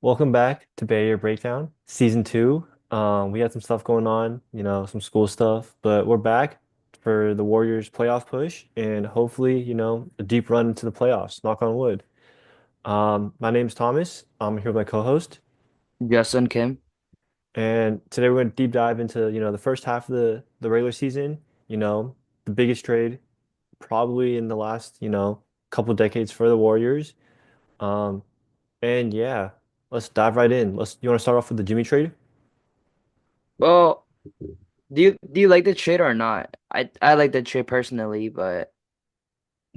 Welcome back to Bay Area Breakdown, season two. We had some stuff going on, some school stuff, but we're back for the Warriors playoff push and hopefully, a deep run into the playoffs. Knock on wood. My name's Thomas. I'm here with my co-host, Justin Kim. and today we're going to deep dive into, the first half of the regular season. You know, the biggest trade probably in the last, couple decades for the Warriors. Um, and yeah, let's dive right in. You want to start off with the Jimmy trade? Well, do you like the trade or not? I like the trade personally, but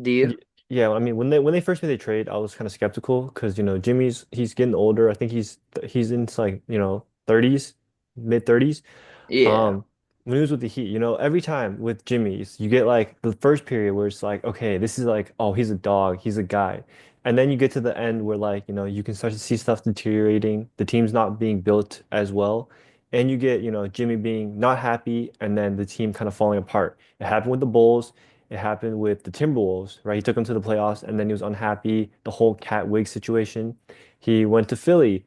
do you? Y- Yeah, I mean when they first made the trade, I was kind of skeptical because he's getting older. I think he's into like 30s, mid 30s. Yeah. Um, when he was with the Heat, every time with Jimmy's, you get like the first period where it's like, okay, this is like, oh, he's a dog, he's a guy. And then you get to the end where like, you can start to see stuff deteriorating, the team's not being built as well. And you get, Jimmy being not happy and then the team kind of falling apart. It happened with the Bulls, it happened with the Timberwolves, right? He took them to the playoffs and then he was unhappy, the whole Cat Wig situation. He went to Philly,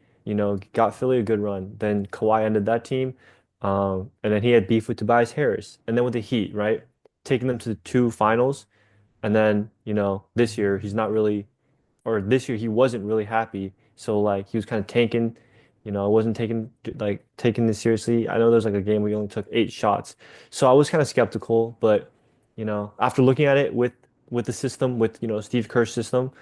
got Philly a good run. Then Kawhi ended that team. And then he had beef with Tobias Harris. And then with the Heat, right? Taking them to the two finals. And then, this year he's not really, or this year he wasn't really happy. So like he was kind of tanking, I wasn't taking this seriously. I know there's like a game where he only took 8 shots. So I was kind of skeptical, but after looking at it with the system, with Steve Kerr's system,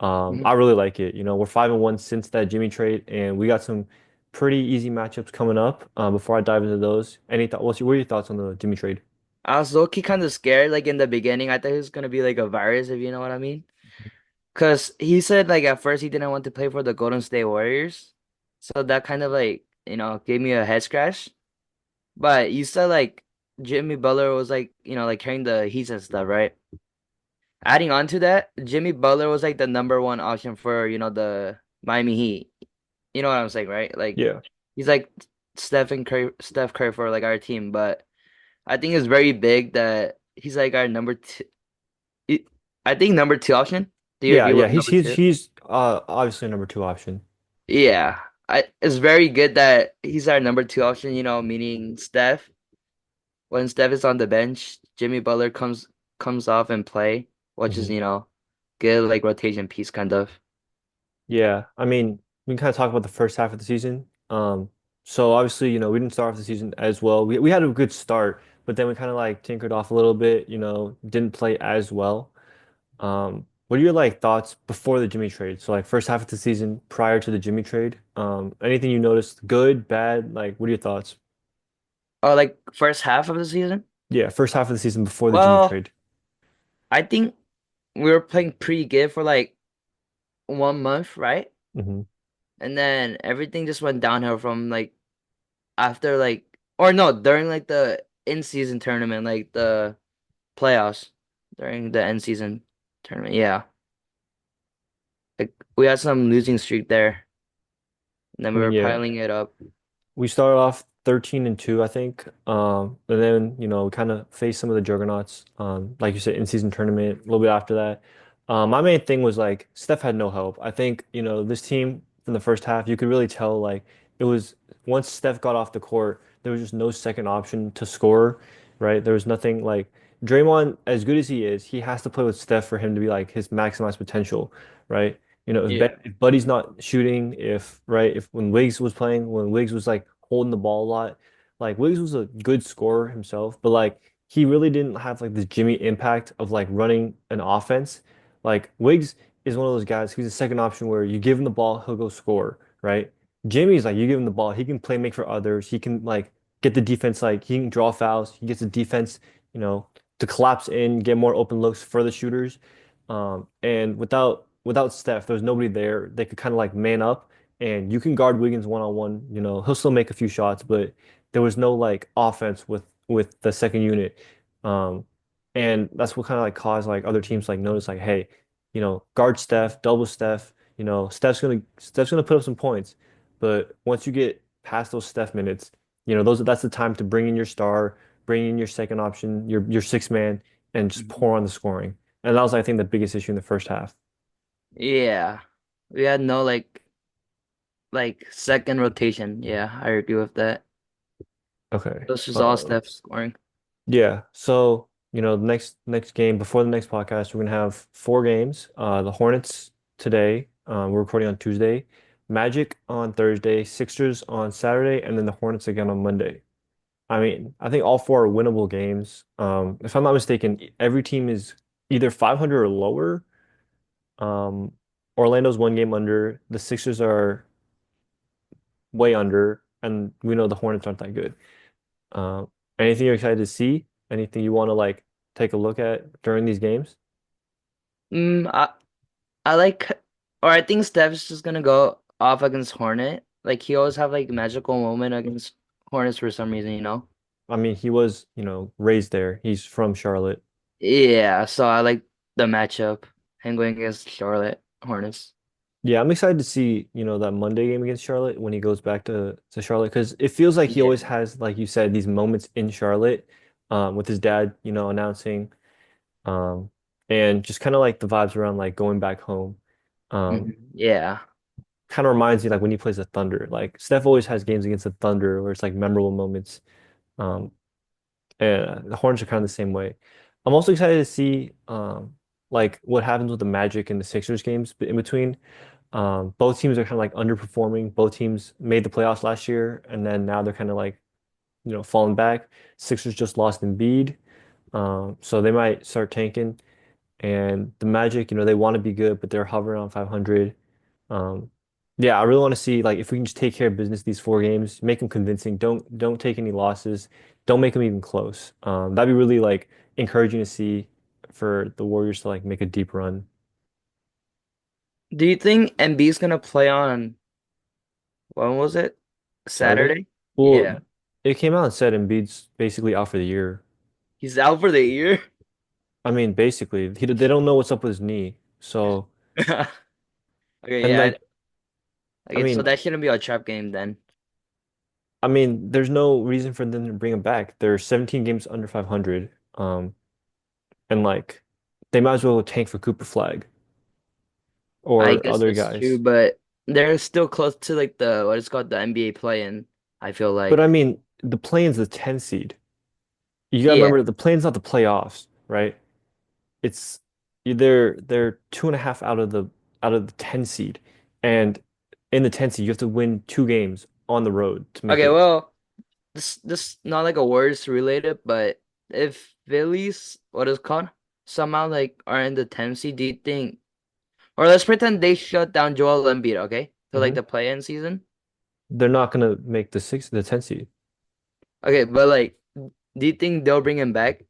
I Mhm. really like it. We're 5-1 since that Jimmy trade, and we got some pretty easy matchups coming up. Before I dive into those, what are your thoughts on the Jimmy trade? I was low-key kind of scared, like in the beginning. I thought he was gonna be like a virus, if you know what I mean. Cause he said like at first he didn't want to play for the Golden State Warriors. So that kind of like, gave me a head scratch. But you said like Jimmy Butler was like, like carrying the Heat and stuff, right? Adding on to that, Jimmy Butler was like the number one option for, the Miami Heat. You know what I'm saying, right? Like Yeah. he's like Steph Curry for like our team, but I think it's very big that he's like our number two. I I think number two option. Do you Yeah, agree yeah. with He's number he's two? he's obviously a number two option. Yeah, it's very good that he's our number two option. Meaning Steph. When Steph is on the bench, Jimmy Butler comes off and play, which is Mhm. good like rotation piece kind of. Yeah, I mean, we can kind of talk about the first half of the season. So obviously, we didn't start off the season as well. We had a good start, but then we kind of like tinkered off a little bit, didn't play as well. What are your like thoughts before the Jimmy trade? So like first half of the season prior to the Jimmy trade. Anything you noticed, good, bad? Like, what are your thoughts? Oh, like first half of the season? Yeah, first half of the season before the Jimmy Well, trade. I think we were playing pretty good for like 1 month, right? Hmm. And then everything just went downhill from like after like or no, during like the in-season tournament, like the playoffs during the end-season tournament. Yeah. Like we had some losing streak there, and then I we mean, were yeah, piling it up. we started off 13-2, I think. And then, we kind of faced some of the juggernauts. Like you said, in season tournament, a little bit after that. My main thing was like Steph had no help. I think, this team from the first half, you could really tell like it was once Steph got off the court, there was just no second option to score, right? There was nothing like Draymond, as good as he is, he has to play with Steph for him to be like his maximized potential, right? Yeah. If Buddy's not shooting, if right, if when Wiggs was playing, when Wiggs was like holding the ball a lot, like Wiggs was a good scorer himself, but like he really didn't have like this Jimmy impact of like running an offense. Like Wiggs is one of those guys, he's a second option where you give him the ball, he'll go score, right? Jimmy's like you give him the ball, he can play make for others, he can like get the defense, like he can draw fouls, he gets the defense, you know, to collapse in, get more open looks for the shooters. And without Steph, there was nobody there. They could kind of like man up, and you can guard Wiggins one on one. He'll still make a few shots, but there was no like offense with the second unit. Um, and that's what kind of like caused like other teams like notice like, hey, guard Steph, double Steph. Steph's gonna put up some points, but once you get past those Steph minutes, that's the time to bring in your star, bring in your second option, your six man, and just Mhm. pour on the scoring. And that was, I think, the biggest issue in the first half. Yeah. We had no like like second rotation. Yeah, I agree with that. Okay. This is all Steph scoring. Yeah. So, the next game before the next podcast, we're gonna have four games. The Hornets today. We're recording on Tuesday. Magic on Thursday, Sixers on Saturday, and then the Hornets again on Monday. I mean, I think all four are winnable games. If I'm not mistaken, every team is either 500 or lower. Um, Orlando's one game under. The Sixers are way under, and we know the Hornets aren't that good. Um, Anything you're excited to see? Anything you want to like take a look at during these games? Mm, I like, or I think Steph's just gonna go off against Hornet. Like he always have like magical moment against Hornets for some reason, you know? I mean, he was, raised there. He's from Charlotte. Yeah, so I like the matchup and going against Charlotte Hornets. Yeah, I'm excited to see, that Monday game against Charlotte when he goes back to Charlotte because it feels like he Yeah. always has, like you said, these moments in Charlotte, with his dad, announcing, um, and just kind of like the vibes around like going back home. Um, Yeah. Kind of reminds me like when he plays the Thunder. Like Steph always has games against the Thunder where it's like memorable moments. Um, And the Hornets are kind of the same way. I'm also excited to see like what happens with the Magic and the Sixers games in between. Both teams are kind of like underperforming. Both teams made the playoffs last year, and then now they're kind of like, falling back. Sixers just lost Embiid, so they might start tanking. And the Magic, they want to be good, but they're hovering on 500. Um, yeah, I really want to see like if we can just take care of business these four games, make them convincing. Don't take any losses. Don't make them even close. That'd be really like encouraging to see for the Warriors to like make a deep run. Do you think Embiid's gonna play on when was it? Saturday? Saturday? Well, Yeah. it came out and said Embiid's basically out for the year. He's out for the year. I mean, basically, they don't know what's up with his knee. So, Okay, and yeah. like, I Okay, so mean, that shouldn't be a trap game then. there's no reason for them to bring him back. They're 17 games under 500. And like they might as well tank for Cooper Flag I or guess other that's true, guys. but they're still close to like the what is called the NBA play-in, I feel But I like. mean, the play-in's the 10 seed. You gotta Yeah. remember the play-in's not the playoffs, right? It's they're 2.5 out of the 10 seed. And in the 10 seed, you have to win two games on the road to make Okay, it. well, this not like a words related, but if Phillies, what is it called, somehow like are in the 10th seed, do you think, or let's pretend they shut down Joel Embiid, okay, to like Hmm. the play-in season. They're not gonna make the 10 seed Okay, but like, do you think they'll bring him back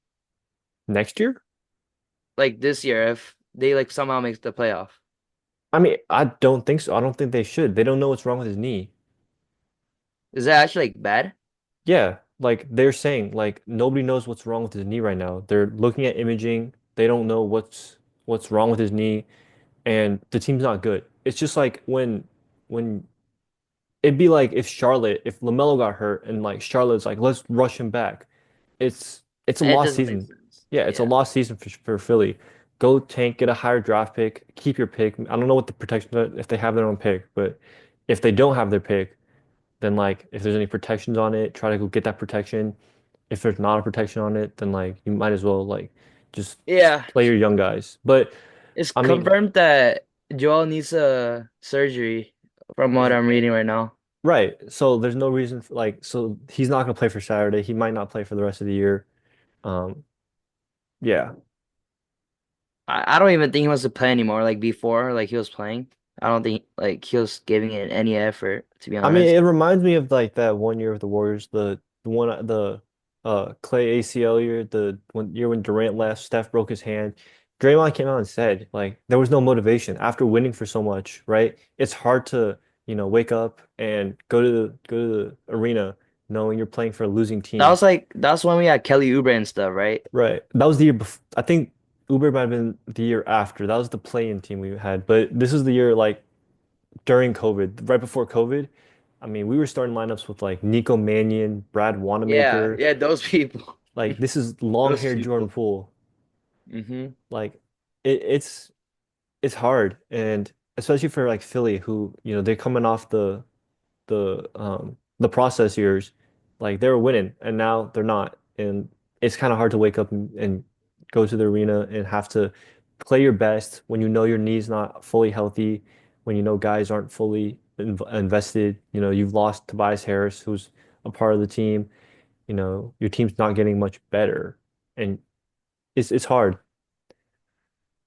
next year. like this year if they like somehow makes the playoff? I mean, I don't think so. I don't think they should. They don't know what's wrong with his knee. Is that actually like bad? Yeah, like they're saying, like nobody knows what's wrong with his knee right now. They're looking at imaging. They don't know what's wrong with his knee, and the team's not good. It's just like when it'd be like if if LaMelo got hurt and like Charlotte's like, let's rush him back. It's a It lost doesn't make season. sense. Yeah, it's a Yeah. lost season for Philly. Go tank, get a higher draft pick, keep your pick. I don't know what the protection if they have their own pick, but if they don't have their pick, then like if there's any protections on it, try to go get that protection. If there's not a protection on it, then like you might as well like just Yeah. play your young guys. But It's I mean, confirmed that Joel needs a surgery from what I'm reading right now. right. So there's no reason for like so he's not gonna play for Saturday. He might not play for the rest of the year. Um, yeah. I don't even think he wants to play anymore. Like before, like he was playing. I don't think like he was giving it any effort, to be I mean, honest. it reminds me of like that one year of the Warriors, the one Clay ACL year, the one year when Durant left, Steph broke his hand. Draymond came out and said like there was no motivation after winning for so much, right? It's hard to, wake up and go to the arena knowing you're playing for a losing team. That's when we had Kelly Oubre and stuff, right? Right. That was the year before. I think Uber might have been the year after. That was the play-in team we had. But this is the year like during COVID, right before COVID. I mean, we were starting lineups with like Nico Mannion, Brad Yeah, Wanamaker. yeah, those people. Like this is Those long-haired Jordan people. Poole. Hmm. Like it's hard, and especially for like Philly, who they're coming off the the process years, like they were winning and now they're not. And it's kind of hard to wake up and go to the arena and have to play your best when you know your knee's not fully healthy, when you know guys aren't fully invested. You know, you've lost Tobias Harris, who's a part of the team. You know, your team's not getting much better, and it's hard.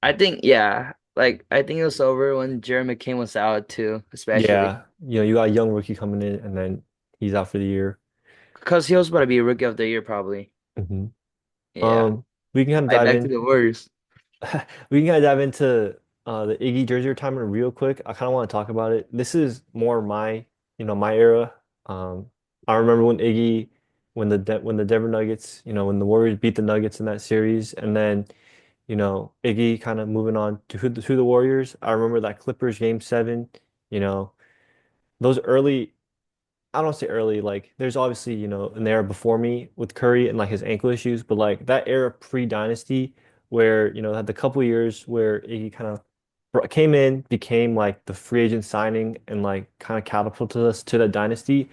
I think yeah, like I think it was over when Jerry McCain was out too, especially Yeah, you know, you got a young rookie coming in, and then he's out for the year. because he was about to be Rookie of the Year probably. hmm Yeah, Um, we can kind of right dive back to in. the Warriors. We can kind of dive into the Iggy jersey retirement real quick. I kind of want to talk about it. This is more my, you know, my era. Um, I remember when Iggy, when the Denver Nuggets, you know, when the Warriors beat the Nuggets in that series, and then, you know, Iggy kind of moving on to who the Warriors. I remember that Clippers game 7. You know, those early. I don't say early, like there's obviously, you know, an era before me with Curry and like his ankle issues, but like that era pre-dynasty where, you know, had the couple years where he kind of came in, became like the free agent signing and like kind of catapulted us to that dynasty.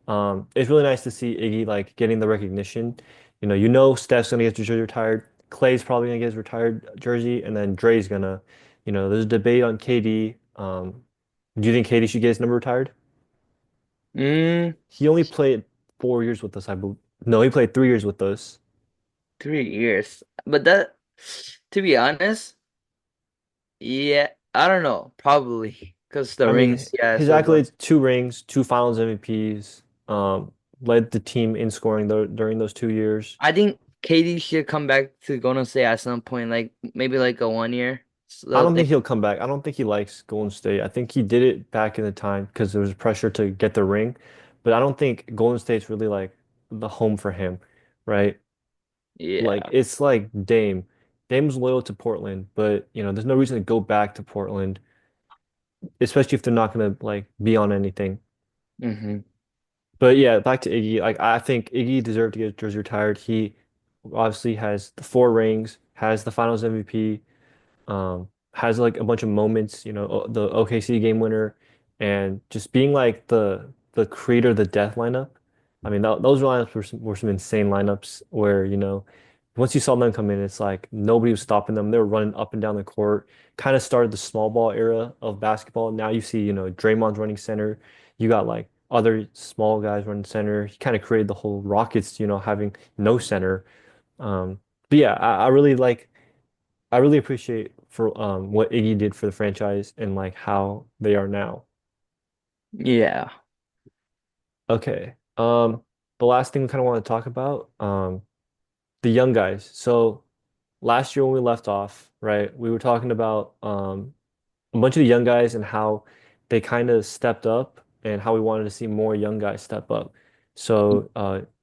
It's really nice to see Iggy like getting the recognition. You know Steph's gonna get his jersey retired, Clay's probably gonna get his retired jersey, and then Dre's gonna, you know, there's a debate on KD. Do you think KD should get his number retired? Mm, He only played 4 years with us, I believe. No, he played 3 years with us. 3 years, but that, to be honest, yeah, I don't know, probably because the I mean, rings, yeah, his so the accolades, 2 rings, 2 Finals MVPs, led the team in scoring during those 2 years. I think KD should come back to Golden State at some point, like maybe like a 1 year. I So don't think thing. he'll come back. I don't think he likes Golden State. I think he did it back in the time because there was pressure to get the ring, but I don't think Golden State's really like the home for him, right? Like Yeah. it's like Dame. Dame's loyal to Portland, but you know, there's no reason to go back to Portland, especially if they're not gonna like be on anything. Hmm. But yeah, back to Iggy. Like I think Iggy deserved to get his jersey retired. He obviously has the 4 rings, has the Finals MVP, has like a bunch of moments. You know, the OKC game winner, and just being like the creator of the death lineup. I mean, those lineups were some insane lineups where you know, once you saw them come in, it's like nobody was stopping them. They were running up and down the court. Kind of started the small ball era of basketball. Now you see, you know, Draymond's running center. You got like other small guys running center. He kind of created the whole Rockets, you know, having no center. But yeah, I really appreciate for what Iggy did for the franchise and like how they are now. Yeah. Okay. The last thing we kind of want to talk about, the young guys. So last year when we left off, right, we were talking about a bunch of the young guys and how they kind of stepped up and how we wanted to see more young guys step up. So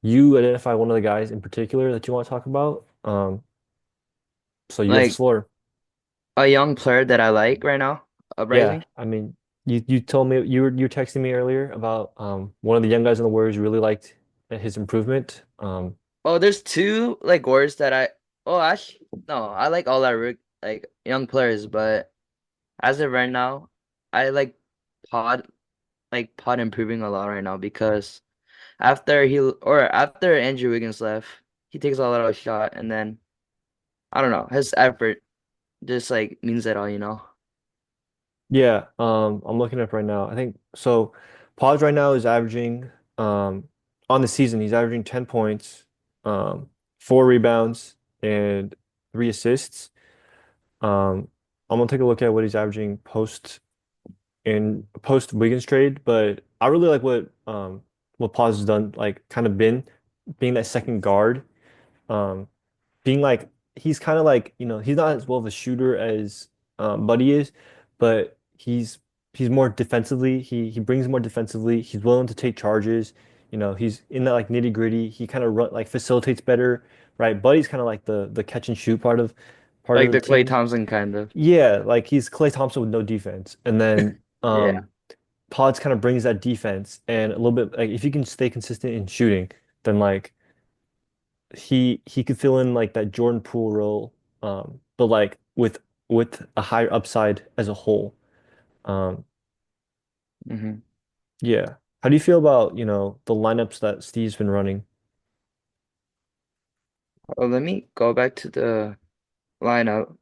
you identify one of the guys in particular that you want to talk about. So you have the Like floor. a young player that I like right now, Yeah, uprising. I mean, you told me you were texting me earlier about one of the young guys in the Warriors you really liked his improvement. Oh, there's two like words that oh, actually no, I like all our like young players, but as of right now, I Pod Pod improving a lot right now because after Andrew Wiggins left, he takes a lot of shot, and then I don't know, his effort just like means it all, you know. Yeah, I'm looking up right now. I think so. Pause right now is averaging on the season he's averaging 10 points, 4 rebounds, and 3 assists. I'm gonna take a look at what he's averaging post Wiggins trade, but I really like what Paz has done, like kind of been being that second guard, um, being like he's kind of like, you know, he's not as well of a shooter as Buddy is, but he's more defensively. He brings more defensively. He's willing to take charges. You know, he's in that like nitty gritty. He kind of run like facilitates better, right? Buddy's kind of like the catch and shoot part Like of the the Klay team. Thompson kind of. Yeah, like he's Klay Thompson with no defense. And then Yeah. Pods kind of brings that defense and a little bit like if you can stay consistent in shooting, then like he could fill in like that Jordan Poole role, but like with a higher upside as a whole. Um, Hmm. yeah. How do you feel about, the lineups that Steve's been running? Oh, let me go back to the lineup.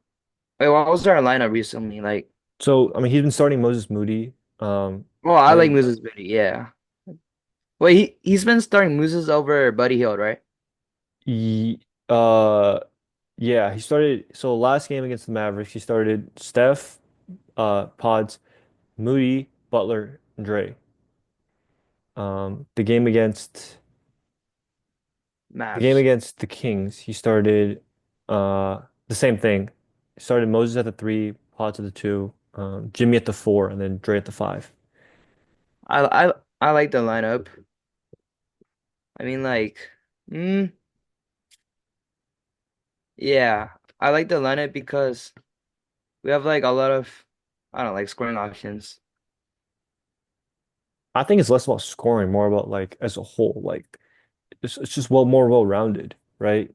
Wait, what was our lineup recently? Like, So, I mean, he's been starting Moses Moody. well, I like And Moses Moody, yeah. Wait, he's been starting Moses over Buddy Hield, right? he, uh, yeah, he started. So last game against the Mavericks, he started Steph, Pods, Moody, Butler, and Dre. The game against the game Mavs. against the Kings, he started the same thing. He started Moses at the three, Pods at the two, Jimmy at the four, and then Dre at the five. I like the lineup. I mean, like, mm, yeah, I like the lineup because we have like a lot of, I don't know, like scoring options. I think it's less about scoring, more about like as a whole. Like it's just more well-rounded, right?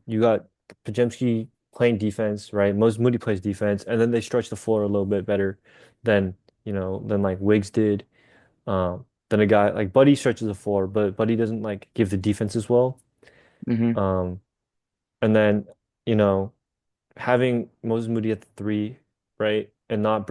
You got Podziemski playing defense, right? Most Moody plays defense, and then they stretch the floor a little bit better than, than like Wiggs did. Then a guy like Buddy stretches the floor, but Buddy doesn't like give the defense as well. Hmm. Um, and then, you know, having Moses Moody at the three, right? And not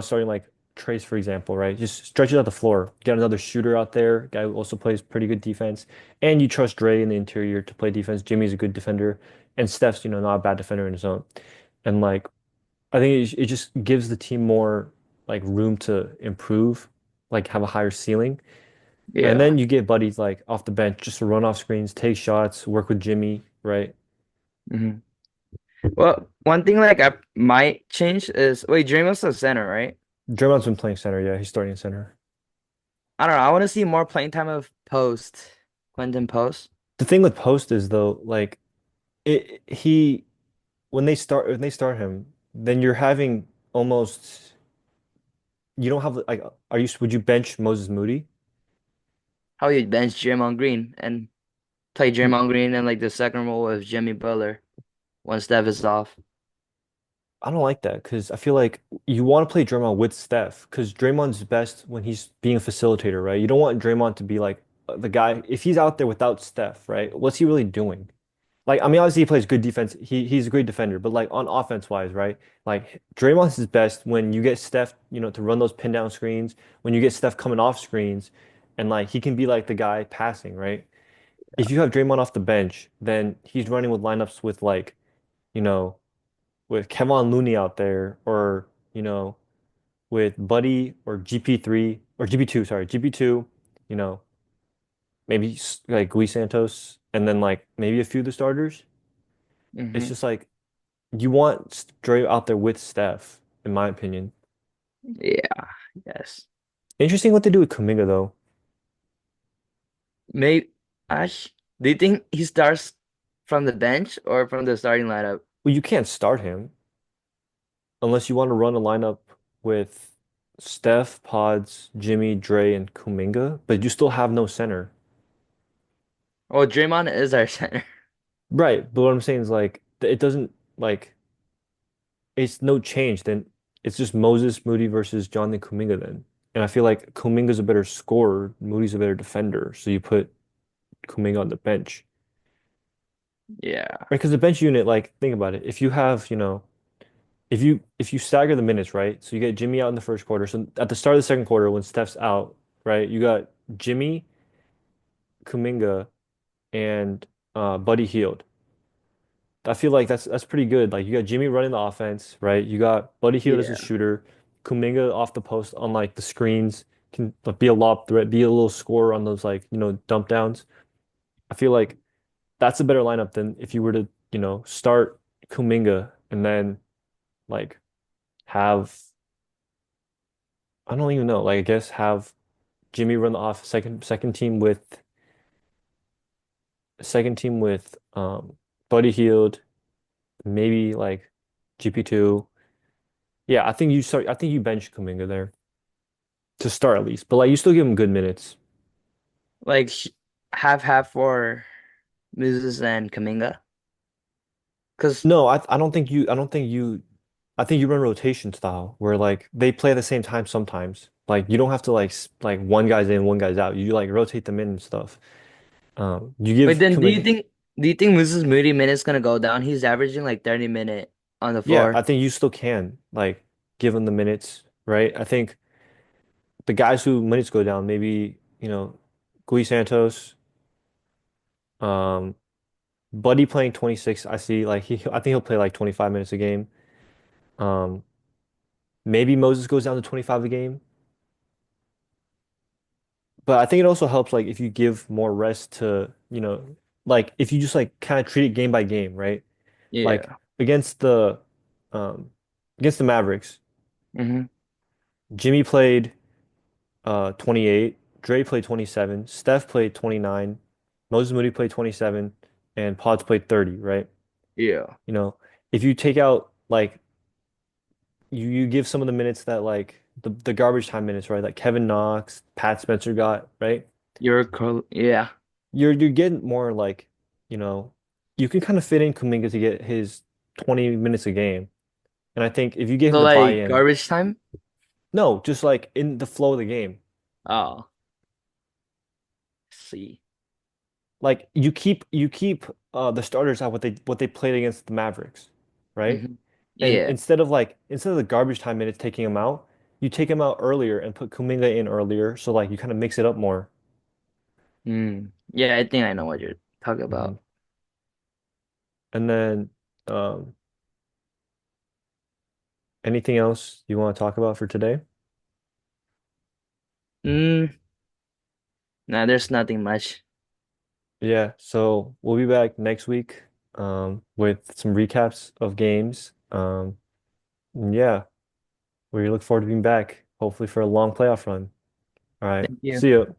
starting like Trace, for example, right? Just stretch it out the floor. Get another shooter out there. Guy who also plays pretty good defense. And you trust Dre in the interior to play defense. Jimmy's a good defender. And Steph's, not a bad defender in his own. And like I think it just gives the team more like room to improve, like have a higher ceiling. And Yeah. then you get buddies like off the bench just to run off screens, take shots, work with Jimmy, right? Hmm. Well, one thing like I might change is wait, Draymond's the center, right? Draymond's been playing center, yeah, he's starting center. I don't know. I want to see more playing time of Post, Quentin Post. The thing with Post is though, like he when they start him, then you're having almost you don't have like would you bench Moses Moody? How you bench Draymond Green and play Draymond Green in like the second role with Jimmy Butler when Steph is off. I don't like that because I feel like you want to play Draymond with Steph because Draymond's best when he's being a facilitator, right? You don't want Draymond to be like the guy if he's out there without Steph, right? What's he really doing? Like, I mean, obviously he plays good defense. He's a great defender, but like on offense wise, right? Like Draymond's his best when you get Steph, to run those pin down screens, when you get Steph coming off screens, and like he can be like the guy passing, right? If you have Draymond off the bench, then he's running with lineups with like, you know, with Kevon Looney out there, or with Buddy or GP3 or GP2, sorry, GP2, you know, maybe like Gui Santos, and then like maybe a few of the starters. It's Hmm. just like you want Dre out there with Steph, in my opinion. Yeah. Yes. Interesting what they do with Kuminga though. Maybe Ash, do you think he starts from the bench or from the starting lineup? Well, you can't start him unless you want to run a lineup with Steph, Pods, Jimmy, Dre, and Kuminga, but you still have no center. Well, Draymond is our center. Right, but what I'm saying is like it doesn't like it's no change. Then it's just Moses Moody versus Jonathan Kuminga then. And I feel like Kuminga's a better scorer, Moody's a better defender, so you put Kuminga on the bench. Yeah. Right, because the bench unit, like, think about it. If you have, if you stagger the minutes, right? So you get Jimmy out in the first quarter. So at the start of the second quarter, when Steph's out, right, you got Jimmy, Kuminga, and Buddy Hield. I feel like that's pretty good. Like you got Jimmy running the offense, right? You got Buddy Hield as a Yeah. shooter, Kuminga off the post on like the screens, can like, be a lob threat, be a little scorer on those like, dump downs. I feel like that's a better lineup than if you were to, start Kuminga and then like have I don't even know. Like I guess have Jimmy run the off second team with Buddy Hield, maybe like GP2. Yeah, I think you bench Kuminga there to start at least. But like you still give him good minutes. Like half for Moses and Kaminga. Because No, I don't think you I think you run rotation style where like they play at the same time sometimes. Like you don't have to like one guy's in, one guy's out. You like rotate them in and stuff. You Wait, give then Kuminga, do you think Moses Moody minutes gonna go down? He's averaging like 30 minute on the yeah, I floor. think you still can like give him the minutes, right? I think the guys who minutes go down, maybe, Gui Santos, um, Buddy playing 26. I see like I think he'll play like 25 minutes a game. Um, Maybe Moses goes down to 25 a game. But I think it also helps like if you give more rest to, like if you just like kind of treat it game by game, right? Like Yeah. against the um against the Mavericks, Hmm. Jimmy played 28, Dre played 27, Steph played 29, Moses Moody played 27, and Pods played 30, right? Yeah. You know, if you take out like you give some of the minutes that like the garbage time minutes, right? Like Kevin Knox, Pat Spencer got, right? Yeah. You're getting more like, you know, you can kind of fit in Kuminga to get his 20 minutes a game. And I think if you get him So to buy like in, garbage time? no, just like in the flow of the game. Oh, see. Like you keep the starters at what they played against the Mavericks, right? Hmm. And Yeah. instead of the garbage time minutes taking him out, you take him out earlier and put Kuminga in earlier, so like you kind of mix it up more. Mm. Yeah, I think I know what you're talking Hmm. about. And then um anything else you want to talk about for today? Mm. Nah, there's nothing much. Yeah, so we'll be back next week with some recaps of games. And yeah, we look forward to being back, hopefully for a long playoff run. All right, Thank you. see you.